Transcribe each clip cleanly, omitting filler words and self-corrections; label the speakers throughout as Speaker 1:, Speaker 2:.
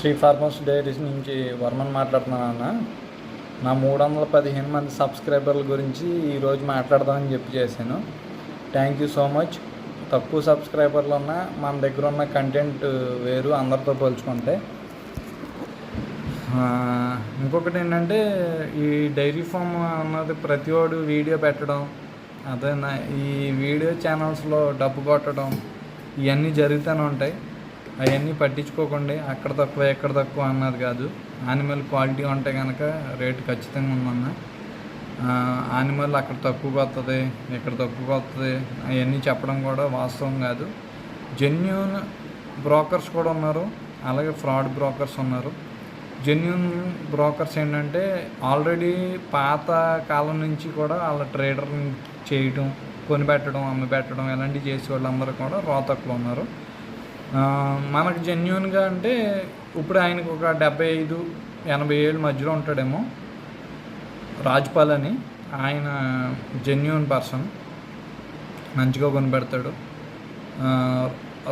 Speaker 1: Shri farmers diaries నుంచి వర్మన్ మాట్లాడుతున్నాను అన్న. నా 315 మంది సబ్స్క్రైబర్ల గురించి ఈరోజు మాట్లాడదామని చెప్పి చేశాను. Thank you so much. తక్కువ సబ్స్క్రైబర్లు ఉన్నా మన దగ్గర ఉన్న కంటెంట్ వేరు అందరితో పోల్చుకుంటే. ఇంకొకటి ఏంటంటే, ఈ డైరీ ఫామ్ అన్నది ప్రతి వాడు వీడియో పెట్టడం, అదే ఈ వీడియో ఛానల్స్లో డబ్బు కొట్టడం ఇవన్నీ జరుగుతూనే ఉంటాయి. అవన్నీ పట్టించుకోకండి. అక్కడ తక్కువ ఎక్కడ తక్కువ అన్నది కాదు. యానిమల్ క్వాలిటీ ఉంటే కనుక రేటు ఖచ్చితంగా ఉందన్న. యానిమల్ అక్కడ తక్కువగా వస్తుంది, ఇక్కడ తక్కువగా వస్తుంది అవన్నీ చెప్పడం కూడా వాస్తవం కాదు. జెన్యూన్ బ్రోకర్స్ కూడా ఉన్నారు, అలాగే ఫ్రాడ్ బ్రోకర్స్ ఉన్నారు. జెన్యూన్ బ్రోకర్స్ ఏంటంటే ఆల్రెడీ పాత కాలం నుంచి కూడా వాళ్ళ ట్రేడర్ చేయడం, కొనిపెట్టడం, అమ్మి పెట్టడం ఇలాంటివి చేసే వాళ్ళందరూ కూడా రోతకులు ఉన్నారు. మనకు జెన్యూన్గా అంటే ఇప్పుడు ఆయనకు ఒక 75-80 ఏళ్ళ మధ్యలో ఉంటాడేమో, రాజ్పాల్ అని. ఆయన జెన్యూన్ పర్సన్, మంచిగా కొనిపెడతాడు.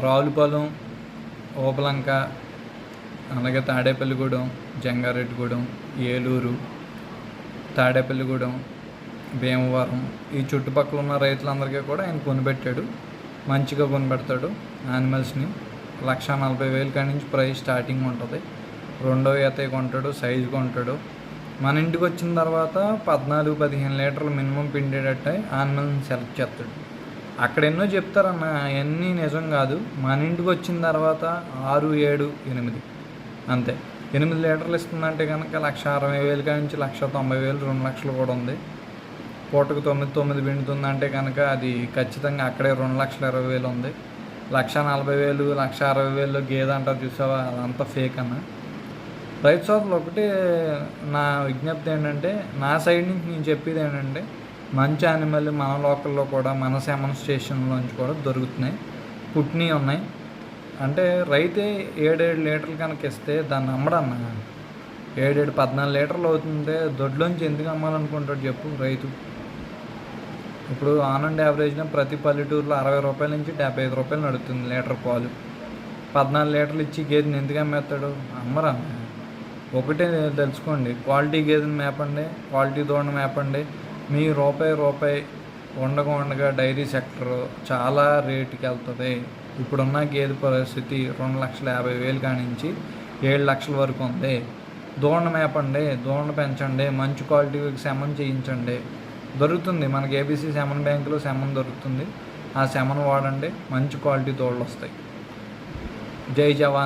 Speaker 1: రావులపాలెం, ఓపలంక, అలాగే తాడేపల్లిగూడెం, జంగారెడ్డిగూడెం, ఏలూరు, తాడేపల్లిగూడెం, భీమవరం ఈ చుట్టుపక్కల ఉన్న రైతులందరికీ కూడా ఆయన కొనిపెట్టాడు. మంచిగా కొనిపెడతాడు యానిమల్స్ని. 1,40,000 కాడి నుంచి ప్రైస్ స్టార్టింగ్ ఉంటుంది. రెండో ఈత కొంటాడు, సైజు కొంటాడు. మన ఇంటికి వచ్చిన తర్వాత 14-15 లీటర్లు మినిమం పిండేటట్టు యానిమల్ని సెలెక్ట్ చేస్తాడు. అక్కడ ఎన్నో చెప్తారన్న, అవన్నీ నిజం కాదు. మన ఇంటికి వచ్చిన తర్వాత 6, 7, 8 అంతే. 8 లీటర్లు ఇస్తుందంటే కనుక 1,60,000 కాడి నుంచి 1,90,000, 2 లక్షలు కూడా ఉంది. పూటకు 9 పిండుతుందంటే కనుక అది ఖచ్చితంగా అక్కడే 2,20,000 ఉంది. 1,40,000, 1,60,000 గేదె అంటారు చూసావా, అదంతా ఫేక్ అన్న. రైతు సోదరులు ఒకటి నా విజ్ఞప్తి ఏంటంటే, నా సైడ్ నుంచి నేను చెప్పేది ఏంటంటే, మంచి యానిమల్ మన లోకల్లో కూడా, మన సెమన్ స్టేషన్లోంచి కూడా దొరుకుతున్నాయి, పుట్టినవి ఉన్నాయి. అంటే రైతే 7 లీటర్లు కనుక ఇస్తే దాన్ని అమ్మడన్న. 14 లీటర్లు అవుతుంటే దొడ్లోంచి ఎందుకు అమ్మాలనుకుంటాడు చెప్పు రైతు. ఇప్పుడు ఆన్ అండ్ యావరేజ్న ప్రతి పల్లెటూరులో 60 రూపాయల నుంచి 75 రూపాయలు నడుస్తుంది లీటర్ పాలు. 14 లీటర్లు ఇచ్చి గేదెని ఎందుకు అమ్మేస్తాడు? అమ్మరా. ఒకటే తెలుసుకోండి, క్వాలిటీ గేదెని మేపండి, క్వాలిటీ దూడని మేపండి. మీ రూపాయి ఉండగా డైరీ సెక్టర్ చాలా రేటుకి వెళ్తుంది. ఇప్పుడున్న గేదె పరిస్థితి 2,50,000 కాడి నుంచి 7 లక్షల వరకు ఉంది. దూడని మేపండి, దూడని పెంచండి, మంచి క్వాలిటీ సెమన్ చేయించండి. దొరుకుతుంది మనకి ఏబీసీ సెమన్ బ్యాంకులో సెమన్ దొరుకుతుంది. ఆ సెమన్ వాడండి, మంచి క్వాలిటీ దూడలు వస్తాయి. జై జవాన్.